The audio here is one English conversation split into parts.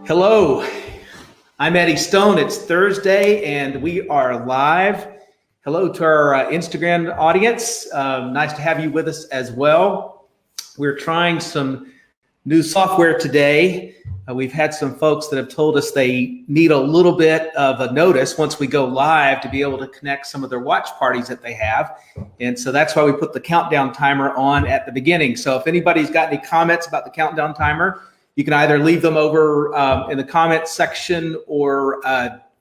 Hello, I'm Eddie Stone. It's Thursday and we are live. Hello to our Instagram audience. Nice to have you with us as well. We're trying some new software today. We've had some folks that have told us they need a little bit of a notice once we go live to be able to connect some of their watch parties that they have. And so that's why we put the countdown timer on at the beginning. So if anybody's got any comments about the countdown timer, you can either leave them over in the comments section or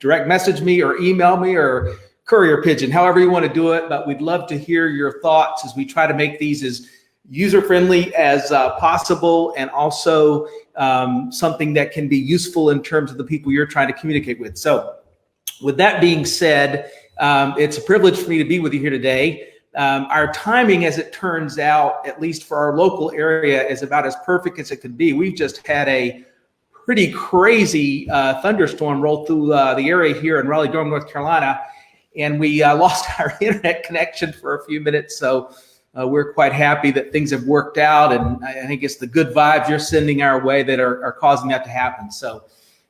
direct message me or email me or courier pigeon, however you want to do it. But we'd love to hear your thoughts as we try to make these as user-friendly as possible, and also something that can be useful in terms of the people you're trying to communicate with. So with that being said, it's a privilege for me to be with you here today. Our timing, as it turns out, at least for our local area, is about as perfect as it could be. We've just had a pretty crazy thunderstorm roll through the area here in Raleigh-Durham, North Carolina, and we lost our internet connection for a few minutes. So we're quite happy that things have worked out, and I think it's the good vibes you're sending our way that are causing that to happen. So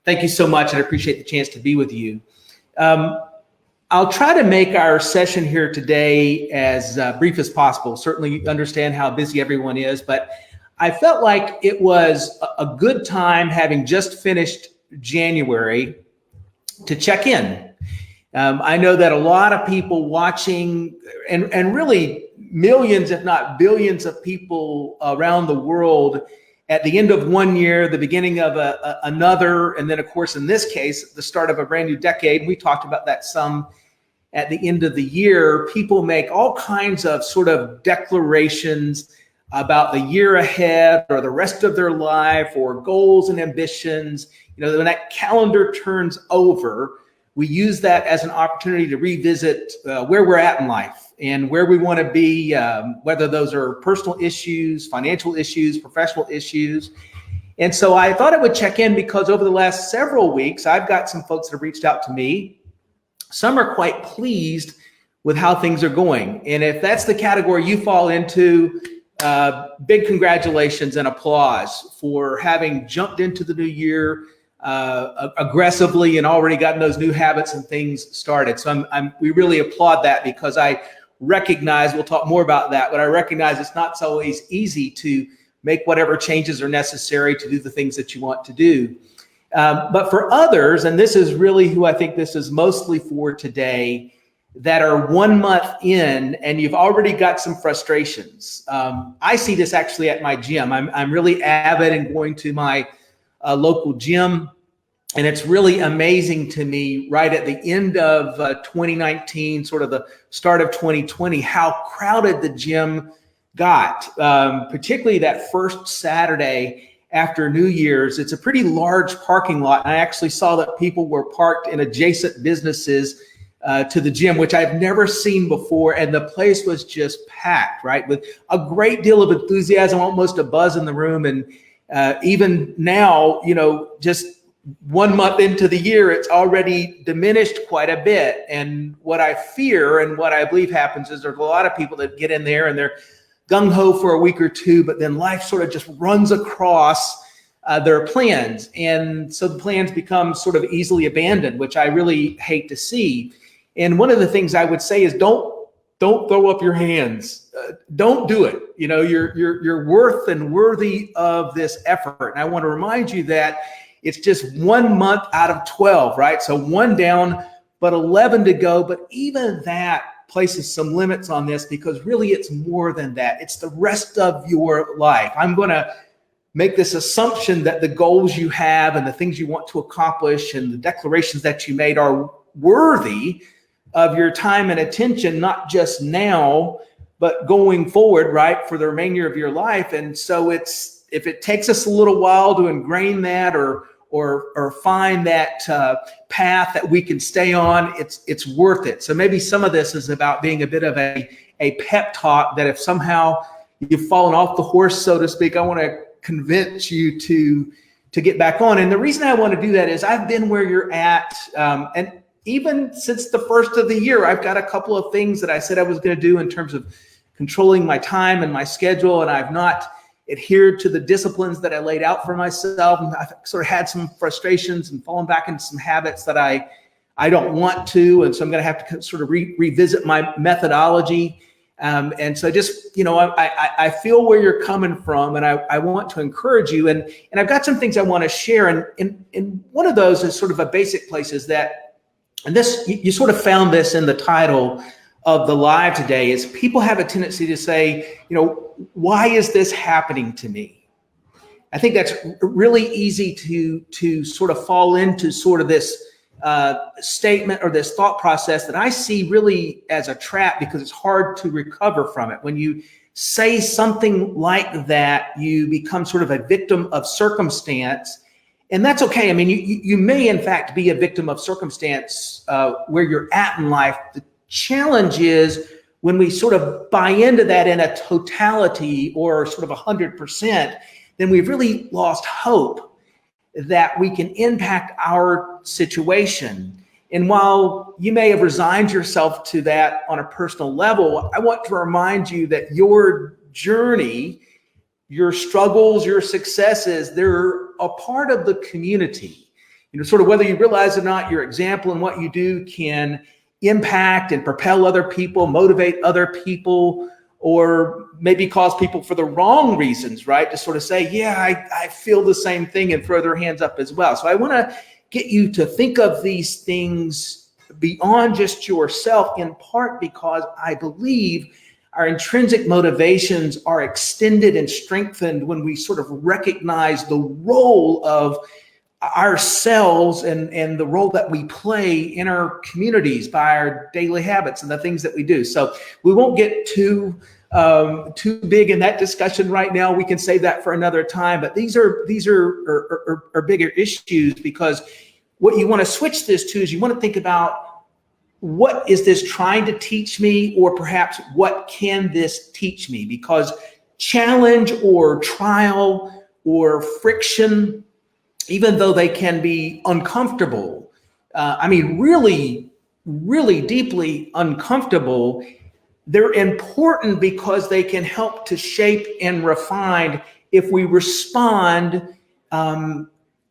thank you so much, and I appreciate the chance to be with you. I'll try to make our session here today as brief as possible. Certainly understand how busy everyone is, but I felt like it was a good time, having just finished January, to check in. I know that a lot of people watching, and really millions, if not billions of people around the world at the end of one year, the beginning of another, and then of course in this case, the start of a brand new decade. We talked about that some at the end of the year. People make all kinds of sort of declarations about the year ahead or the rest of their life, or goals and ambitions. You know, when that calendar turns over, we use that as an opportunity to revisit where we're at in life and where we want to be, whether those are personal issues, financial issues, professional issues. And so I thought I would check in because over the last several weeks, I've got some folks that have reached out to me. Some are quite pleased with how things are going. And if that's the category you fall into, big congratulations and applause for having jumped into the new year aggressively and already gotten those new habits and things started. So we really applaud that, because I recognize, we'll talk more about that, but I recognize it's not always easy to make whatever changes are necessary to do the things that you want to do. But for others, and this is really who I think this is mostly for today, that are 1 month in and you've already got some frustrations. I see this actually at my gym. I'm really avid in going to my local gym. And it's really amazing to me right at the end of 2019, sort of the start of 2020, how crowded the gym got, particularly that first Saturday after New Year's. It's a pretty large parking lot. And I actually saw that people were parked in adjacent businesses to the gym, which I've never seen before. And the place was just packed, right? With a great deal of enthusiasm, almost a buzz in the room. And even now, you know, just 1 month into the year, it's already diminished quite a bit. And what I fear and what I believe happens is there's a lot of people that get in there and they're gung-ho for a week or two, but then life sort of just runs across their plans. And so the plans become sort of easily abandoned, which I really hate to see. And one of the things I would say is don't throw up your hands. Don't do it. You know, you're worth and worthy of this effort. And I want to remind you that it's just 1 month out of 12, right? So 1 down, but 11 to go. But even that places some limits on this, because really it's more than that. It's the rest of your life. I'm going to make this assumption that the goals you have and the things you want to accomplish and the declarations that you made are worthy of your time and attention, not just now, but going forward, right, for the remainder of your life. And so if it takes us a little while to ingrain that or find that path that we can stay on, it's worth it. So maybe some of this is about being a bit of a pep talk, that if somehow you've fallen off the horse, so to speak, I want to convince you to get back on. And the reason I want to do that is I've been where you're at, and even since the first of the year, I've got a couple of things that I said I was going to do in terms of controlling my time and my schedule, and I've not adhered to the disciplines that I laid out for myself. And I've sort of had some frustrations and fallen back into some habits that I don't want to. And so I'm going to have to sort of revisit my methodology. And so just, I feel where you're coming from, and I want to encourage you. And I've got some things I want to share. And one of those is sort of a basic place is that, and this, you sort of found this in the title of the live today, is people have a tendency to say, why is this happening to me? I think that's really easy to sort of fall into sort of this statement or this thought process that I see really as a trap, because it's hard to recover from it. When you say something like that, you become sort of a victim of circumstance, and that's okay. I mean, you may in fact be a victim of circumstance where you're at in life. The challenge is when we sort of buy into that in a totality or sort of 100%, then we've really lost hope that we can impact our situation. And while you may have resigned yourself to that on a personal level, I want to remind you that your journey, your struggles, your successes, they're a part of the community. Sort of whether you realize it or not, your example and what you do can impact and propel other people, motivate other people, or maybe cause people for the wrong reasons, right? To sort of say, yeah, I feel the same thing, and throw their hands up as well. So I want to get you to think of these things beyond just yourself, in part because I believe our intrinsic motivations are extended and strengthened when we sort of recognize the role of ourselves and the role that we play in our communities by our daily habits and the things that we do. So we won't get too big in that discussion right now. We can save that for another time. But these are bigger issues, because what you want to switch this to is you want to think about, what is this trying to teach me, or perhaps what can this teach me? Because challenge or trial or friction, even though they can be uncomfortable, really, really deeply uncomfortable, they're important because they can help to shape and refine if we respond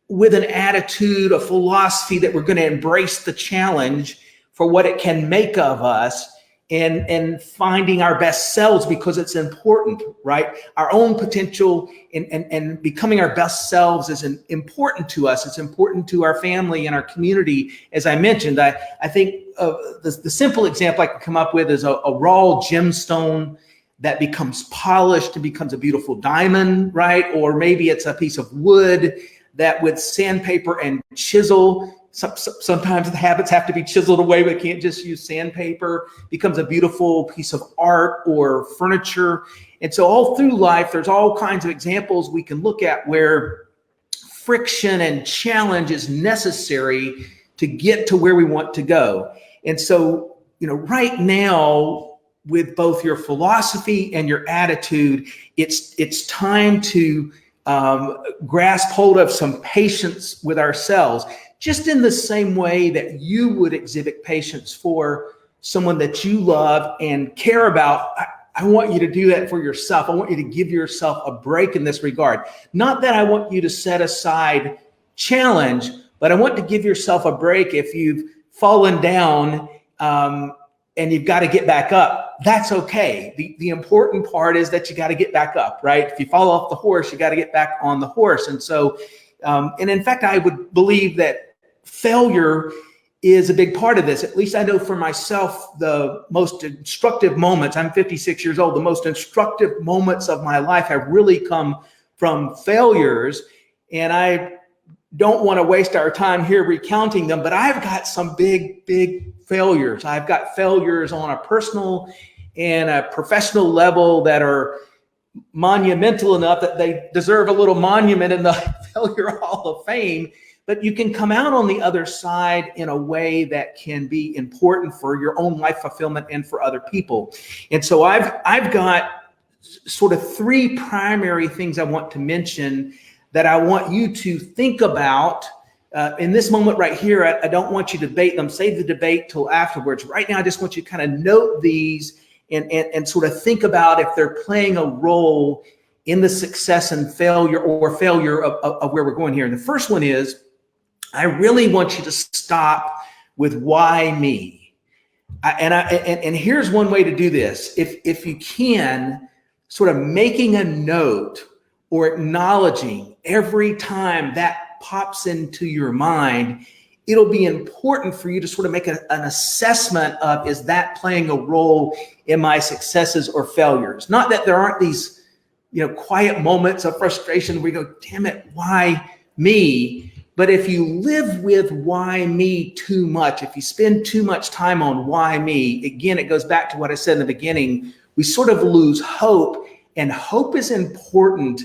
with an attitude, a philosophy that we're going to embrace the challenge for what it can make of us, and finding our best selves, because it's important, right? Our own potential and becoming our best selves is important to us. It's important to our family and our community. As I mentioned, I think the simple example I can come up with is a raw gemstone that becomes polished and becomes a beautiful diamond, right? Or maybe it's a piece of wood that with sandpaper and chisel, sometimes the habits have to be chiseled away, but can't just use sandpaper, becomes a beautiful piece of art or furniture. And so all through life, there's all kinds of examples we can look at where friction and challenge is necessary to get to where we want to go. And so, right now, with both your philosophy and your attitude, it's time to grasp hold of some patience with ourselves, just in the same way that you would exhibit patience for someone that you love and care about. I want you to do that for yourself. I want you to give yourself a break in this regard. Not that I want you to set aside challenge, but I want to give yourself a break if you've fallen down and you've got to get back up. That's okay. The important part is that you got to get back up, right? If you fall off the horse, you got to get back on the horse. And so, and in fact, I would believe that failure is a big part of this. At least I know for myself, the most instructive moments, I'm 56 years old, the most instructive moments of my life have really come from failures. And I don't want to waste our time here recounting them, but I've got some big failures. I've got failures on a personal and a professional level that are monumental enough that they deserve a little monument in the Failure Hall of Fame. But you can come out on the other side in a way that can be important for your own life fulfillment and for other people. And so I've got sort of three primary things I want to mention that I want you to think about in this moment right here. I don't want you to debate them. Save the debate till afterwards. Right now, I just want you to kind of note these and sort of think about if they're playing a role in the success and failure of where we're going here. And the first one is, I really want you to stop with why me. And here's one way to do this. If you can, sort of making a note or acknowledging every time that pops into your mind, it'll be important for you to sort of make an assessment of, is that playing a role in my successes or failures? Not that there aren't these, quiet moments of frustration where you go, damn it, why me? But if you live with why me too much, if you spend too much time on why me, again, it goes back to what I said in the beginning, we sort of lose hope, and hope is important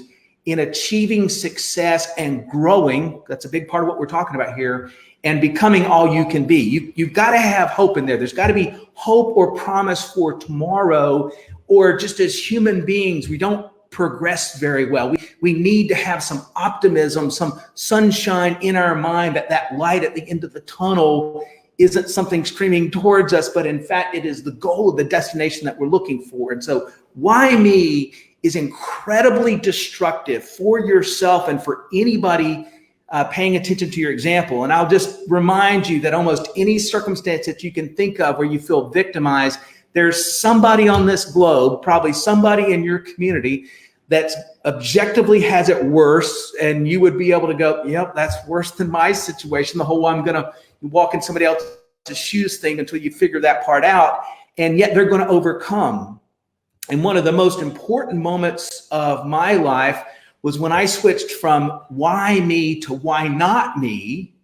in achieving success and growing. That's a big part of what we're talking about here, and becoming all you can be. You've got to have hope in there. There's got to be hope or promise for tomorrow, or just as human beings, we don't progress very well. We need to have some optimism, some sunshine in our mind, that light at the end of the tunnel isn't something streaming towards us, but in fact, it is the goal, the destination that we're looking for. And so why me is incredibly destructive for yourself and for anybody paying attention to your example. And I'll just remind you that almost any circumstance that you can think of where you feel victimized, there's somebody on this globe, probably somebody in your community, that objectively has it worse, and you would be able to go, yep, that's worse than my situation. The whole I'm going to walk in somebody else's shoes thing until you figure that part out, and yet they're going to overcome. And one of the most important moments of my life was when I switched from why me to why not me.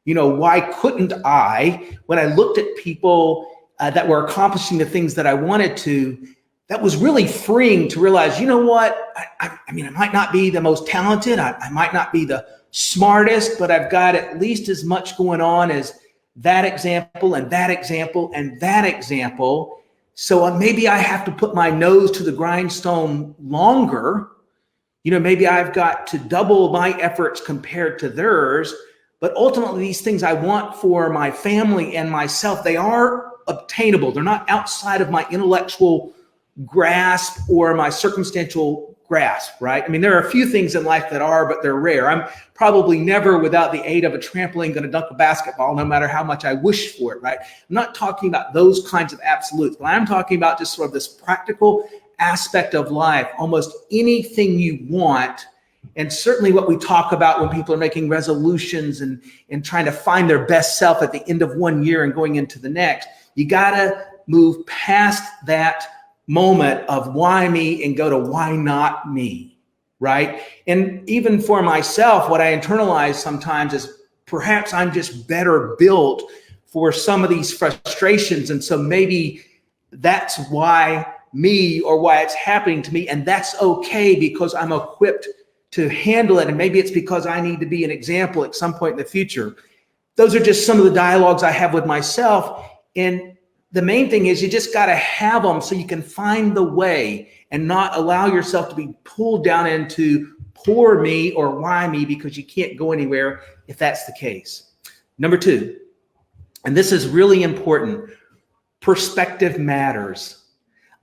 Why couldn't I? When I looked at people that were accomplishing the things that I wanted to, that was really freeing to realize, you know what? I might not be the most talented. I might not be the smartest, but I've got at least as much going on as that example and that example and that example. So maybe I have to put my nose to the grindstone longer. Maybe I've got to double my efforts compared to theirs. But ultimately, these things I want for my family and myself, they are obtainable. They're not outside of my intellectual grasp or my circumstantial grasp, right? There are a few things in life that are, but they're rare. I'm probably never, without the aid of a trampoline, going to dunk a basketball, no matter how much I wish for it, right? I'm not talking about those kinds of absolutes, but I'm talking about just sort of this practical aspect of life. Almost anything you want, and certainly what we talk about when people are making resolutions and trying to find their best self at the end of one year and going into the next, you got to move past that moment of why me and go to why not me, right? And even for myself, what I internalize sometimes is perhaps I'm just better built for some of these frustrations. And so maybe that's why me, or why it's happening to me. And that's okay, because I'm equipped to handle it. And maybe it's because I need to be an example at some point in the future. Those are just some of the dialogues I have with myself. And the main thing is you just got to have them so you can find the way and not allow yourself to be pulled down into poor me or why me, because you can't go anywhere if that's the case. Number two, and this is really important, perspective matters.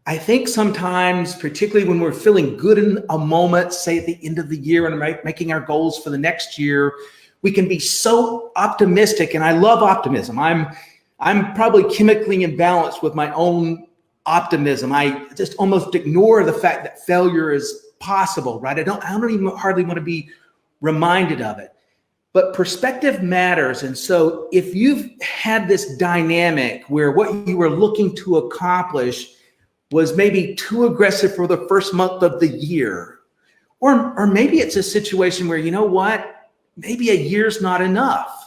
I think sometimes, particularly when we're feeling good in a moment, say at the end of the year and making our goals for the next year, we can be so optimistic. And I love optimism. I'm probably chemically imbalanced with my own optimism. I just almost ignore the fact that failure is possible, right? I don't even hardly want to be reminded of it. But perspective matters. And so if you've had this dynamic where what you were looking to accomplish was maybe too aggressive for the first month of the year, or maybe it's a situation where, you know what, maybe a year's not enough.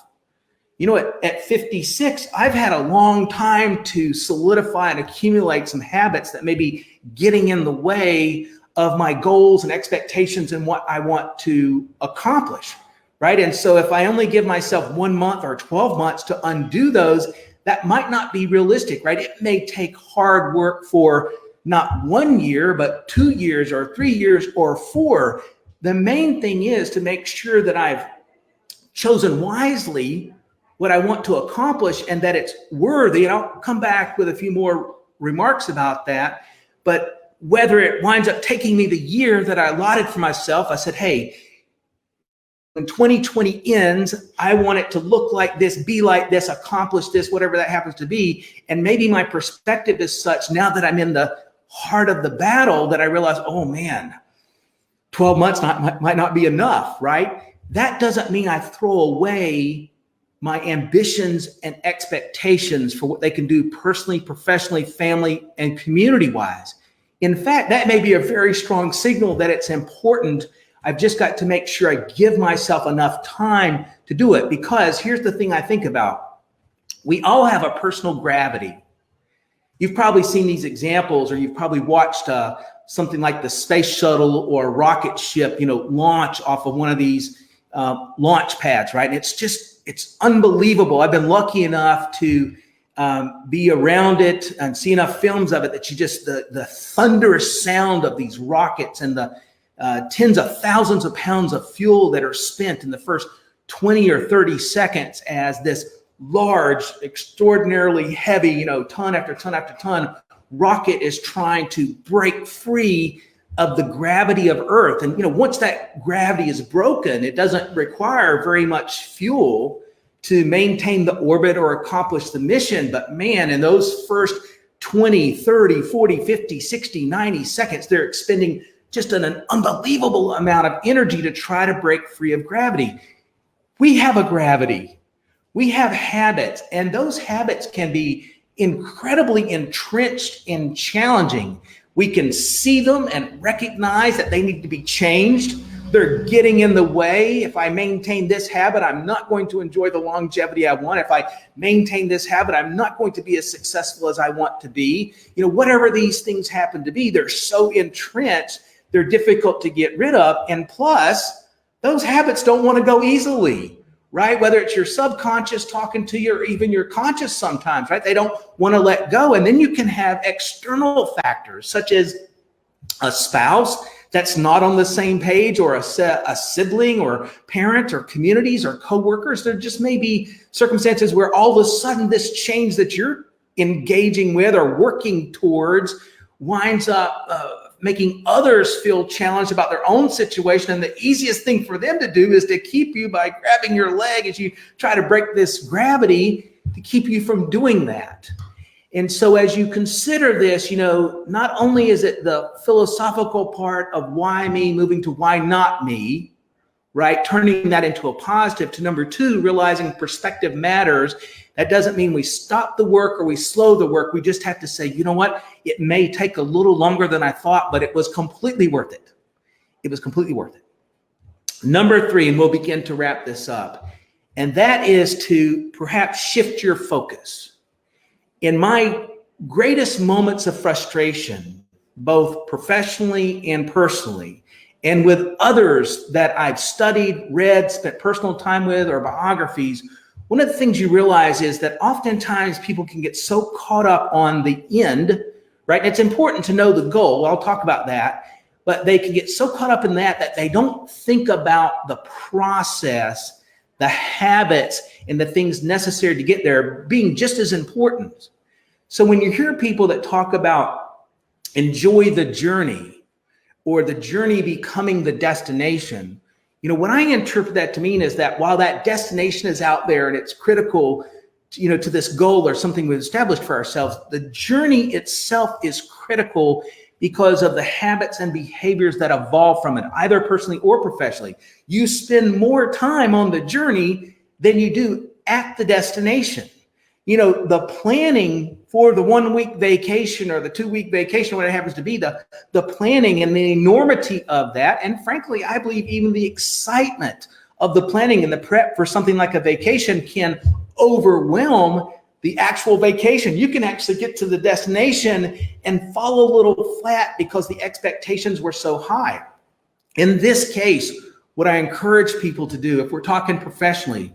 At 56, I've had a long time to solidify and accumulate some habits that may be getting in the way of my goals and expectations and what I want to accomplish, right? And so if I only give myself 1 month or 12 months to undo those, that might not be realistic, right? It may take hard work for not 1 year, but 2 years or 3 years or 4. The main thing is to make sure that I've chosen wisely what I want to accomplish and that it's worthy. And I'll come back with a few more remarks about that. But whether it winds up taking me the year that I allotted for myself, I said, hey, when 2020 ends, I want it to look like this, be like this, accomplish this, whatever that happens to be. And maybe my perspective is such now that I'm in the heart of the battle that I realize, oh man, 12 months might not be enough, right? That doesn't mean I throw away my ambitions and expectations for what they can do personally, professionally, family, and community-wise. In fact, that may be a very strong signal that it's important. I've just got to make sure I give myself enough time to do it, because here's the thing I think about. We all have a personal gravity. You've probably seen these examples, or you've probably watched something like the space shuttle or a rocket ship, launch off of one of these launch pads, right? And it's unbelievable. I've been lucky enough to be around it and see enough films of it that the thunderous sound of these rockets and the tens of thousands of pounds of fuel that are spent in the first 20 or 30 seconds as this large, extraordinarily heavy, ton after ton after ton rocket is trying to break free of the gravity of Earth. And, once that gravity is broken, it doesn't require very much fuel to maintain the orbit or accomplish the mission. But man, in those first 20, 30, 40, 50, 60, 90 seconds, they're expending just an unbelievable amount of energy to try to break free of gravity. We have a gravity. We have habits, and those habits can be incredibly entrenched and challenging. We can see them and recognize that they need to be changed. They're getting in the way. If I maintain this habit, I'm not going to enjoy the longevity I want. If I maintain this habit, I'm not going to be as successful as I want to be. Whatever these things happen to be, they're so entrenched, they're difficult to get rid of. And plus, those habits don't want to go easily, right? Whether it's your subconscious talking to you or even your conscious sometimes, right? They don't want to let go. And then you can have external factors such as a spouse that's not on the same page, or a sibling or parent or communities or coworkers. There just may be circumstances where all of a sudden this change that you're engaging with or working towards winds up making others feel challenged about their own situation. And the easiest thing for them to do is to keep you by grabbing your leg as you try to break this gravity to keep you from doing that. And so as you consider this, not only is it the philosophical part of why me moving to why not me, right? Turning that into a positive, to number two, realizing perspective matters. That doesn't mean we stop the work or we slow the work. We just have to say, you know what? It may take a little longer than I thought, but it was completely worth it. It was completely worth it. Number three, and we'll begin to wrap this up, and that is to perhaps shift your focus. In my greatest moments of frustration, both professionally and personally, and with others that I've studied, read, spent personal time with, or biographies, one of the things you realize is that oftentimes people can get so caught up on the end, right? And it's important to know the goal. I'll talk about that. But they can get so caught up in that they don't think about the process, the habits, and the things necessary to get there being just as important. So when you hear people that talk about enjoy the journey or the journey becoming the destination, what I interpret that to mean is that while that destination is out there and it's critical, to this goal or something we've established for ourselves, the journey itself is critical because of the habits and behaviors that evolve from it, either personally or professionally. You spend more time on the journey than you do at the destination. The planning for the 1 week vacation or the 2 week vacation, when it happens to be, the planning and the enormity of that. And frankly, I believe even the excitement of the planning and the prep for something like a vacation can overwhelm the actual vacation. You can actually get to the destination and fall a little flat because the expectations were so high. In this case, what I encourage people to do, if we're talking professionally,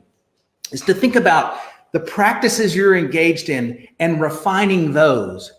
is to think about the practices you're engaged in and refining those.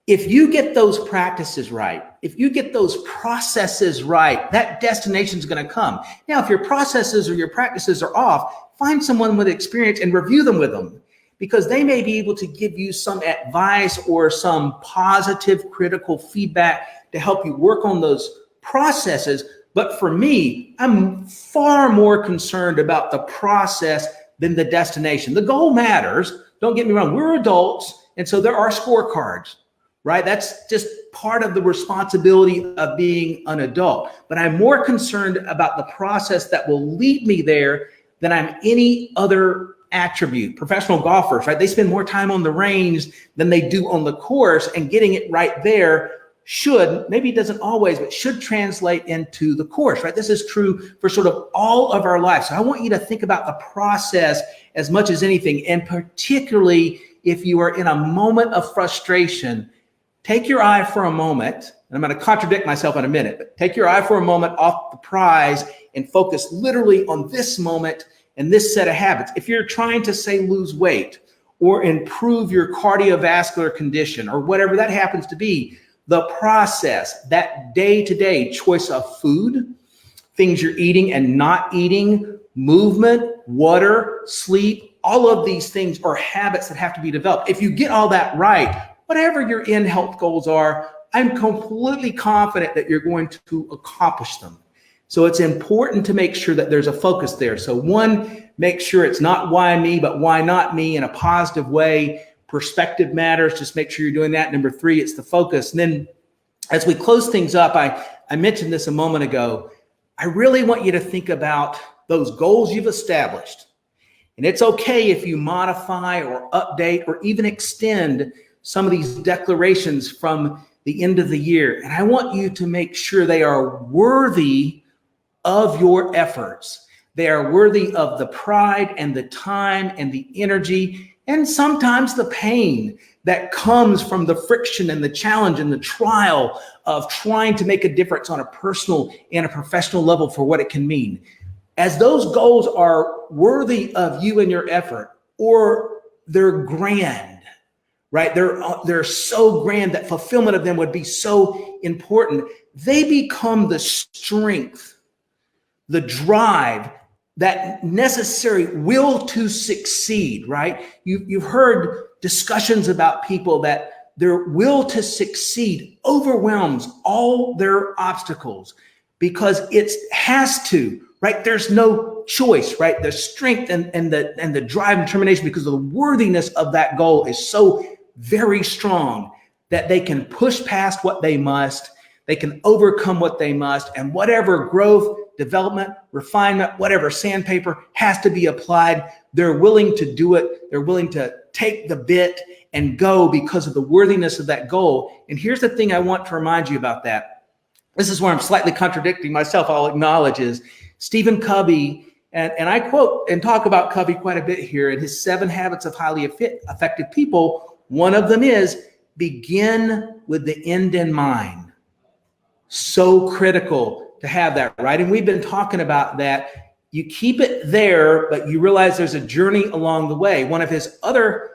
If you get those practices right, if you get those processes right, that destination is going to come. Now, if your processes or your practices are off, find someone with experience and review them with them. because they may be able to give you some advice or some positive critical feedback to help you work on those processes. But for me, I'm far more concerned about the process than the destination. The goal matters. Don't get me wrong. We're adults, and so there are scorecards, right? That's just part of the responsibility of being an adult. But I'm more concerned about the process that will lead me there than I'm any other attribute. Professional golfers, right? They spend more time on the range than they do on the course, and getting it right there should, maybe it doesn't always, but should translate into the course, right? This is true for sort of all of our lives. So I want you to think about the process as much as anything, and particularly if you are in a moment of frustration, take your eye for a moment, and I'm going to contradict myself in a minute, but take your eye for a moment off the prize and focus literally on this moment and this set of habits. If you're trying to, say, lose weight or improve your cardiovascular condition or whatever that happens to be, the process, that day-to-day choice of food, things you're eating and not eating, movement, water, sleep, all of these things are habits that have to be developed. If you get all that right, whatever your end health goals are, I'm completely confident that you're going to accomplish them. So it's important to make sure that there's a focus there. So one, make sure it's not why me, but why not me in a positive way. Perspective matters. Just make sure you're doing that. Number three, it's the focus. And then as we close things up, I mentioned this a moment ago. I really want you to think about those goals you've established. And it's okay if you modify or update or even extend some of these declarations from the end of the year. And I want you to make sure they are worthy of your efforts. They are worthy of the pride and the time and the energy and sometimes the pain that comes from the friction and the challenge and the trial of trying to make a difference on a personal and a professional level for what it can mean. As those goals are worthy of you and your effort, or they're grand, right? They're so grand that fulfillment of them would be so important. They become the strength, the drive, that necessary will to succeed, right? You've heard discussions about people that their will to succeed overwhelms all their obstacles because it has to, right? There's no choice, right? The strength and the drive and determination because of the worthiness of that goal is so very strong that they can push past what they must, they can overcome what they must, and whatever growth, development, refinement, whatever sandpaper has to be applied, they're willing to do it. They're willing to take the bit and go because of the worthiness of that goal. And here's the thing I want to remind you about that. This is where I'm slightly contradicting myself, I'll acknowledge, is Stephen Covey, and I quote and talk about Covey quite a bit here in his 7 Habits of Highly Effective People. One of them is begin with the end in mind. So critical to have that, right? And we've been talking about that. You keep it there, but you realize there's a journey along the way. One of his other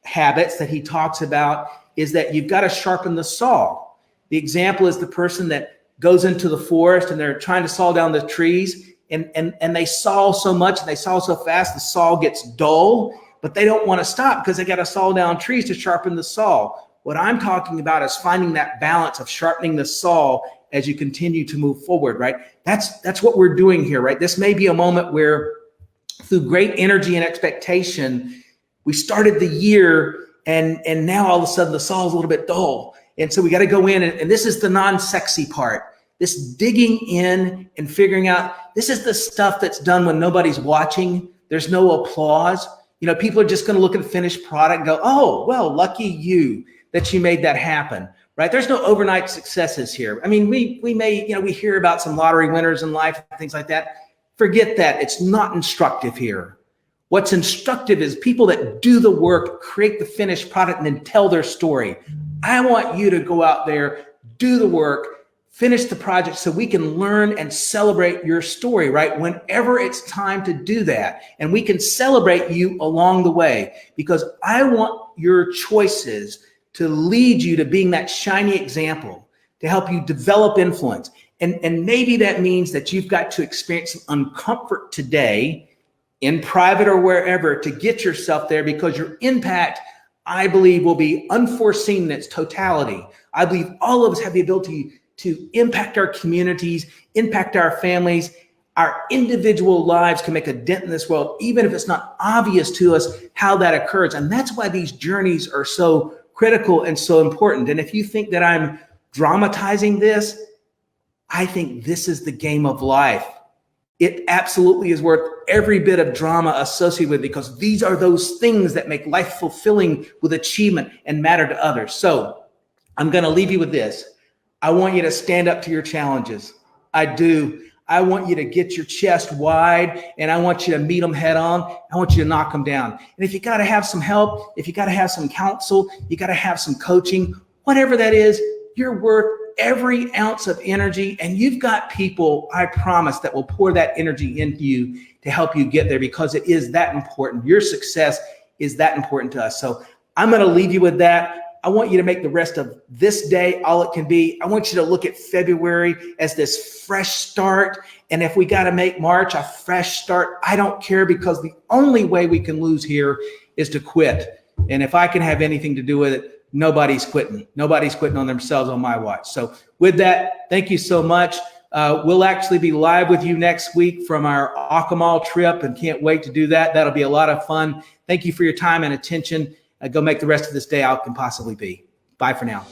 habits that he talks about is that you've got to sharpen the saw. The example is the person that goes into the forest and they're trying to saw down the trees and they saw so much and they saw so fast, the saw gets dull, but they don't want to stop because they got to saw down trees to sharpen the saw. What I'm talking about is finding that balance of sharpening the saw as you continue to move forward, right? That's what we're doing here, right? This may be a moment where through great energy and expectation, we started the year and now all of a sudden the saw is a little bit dull. And so we got to go in and this is the non-sexy part, this digging in and figuring out, this is the stuff that's done when nobody's watching. There's no applause. You know, people are just going to look at the finished product and go, oh, well, lucky you that you made that happen. Right? There's no overnight successes here. I mean, we may, we hear about some lottery winners in life, things like that. Forget that. It's not instructive here. What's instructive is people that do the work, create the finished product, and then tell their story. I want you to go out there, do the work, finish the project so we can learn and celebrate your story, right? Whenever it's time to do that. And we can celebrate you along the way because I want your choices to lead you to being that shiny example, to help you develop influence. And maybe that means that you've got to experience some uncomfort today in private or wherever, to get yourself there, because your impact, I believe, will be unforeseen in its totality. I believe all of us have the ability to impact our communities, impact our families. Our individual lives can make a dent in this world, even if it's not obvious to us how that occurs. And that's why these journeys are so critical and so important. And if you think that I'm dramatizing this, I think this is the game of life. It absolutely is worth every bit of drama associated with it, because these are those things that make life fulfilling with achievement and matter to others. So I'm going to leave you with this. I want you to stand up to your challenges. I do. I want you to get your chest wide, and I want you to meet them head on. I want you to knock them down. And if you got to have some help, if you got to have some counsel, you got to have some coaching, whatever that is, you're worth every ounce of energy. And you've got people, I promise, that will pour that energy into you to help you get there, because it is that important. Your success is that important to us. So I'm going to leave you with that. I want you to make the rest of this day all it can be. I want you to look at February as this fresh start. And if we got to make March a fresh start, I don't care, because the only way we can lose here is to quit. And if I can have anything to do with it, nobody's quitting. Nobody's quitting on themselves on my watch. So with that, thank you so much. We'll actually be live with you next week from our Akamal trip, and can't wait to do that. That'll be a lot of fun. Thank you for your time and attention. Go make the rest of this day all it can possibly be. Bye for now.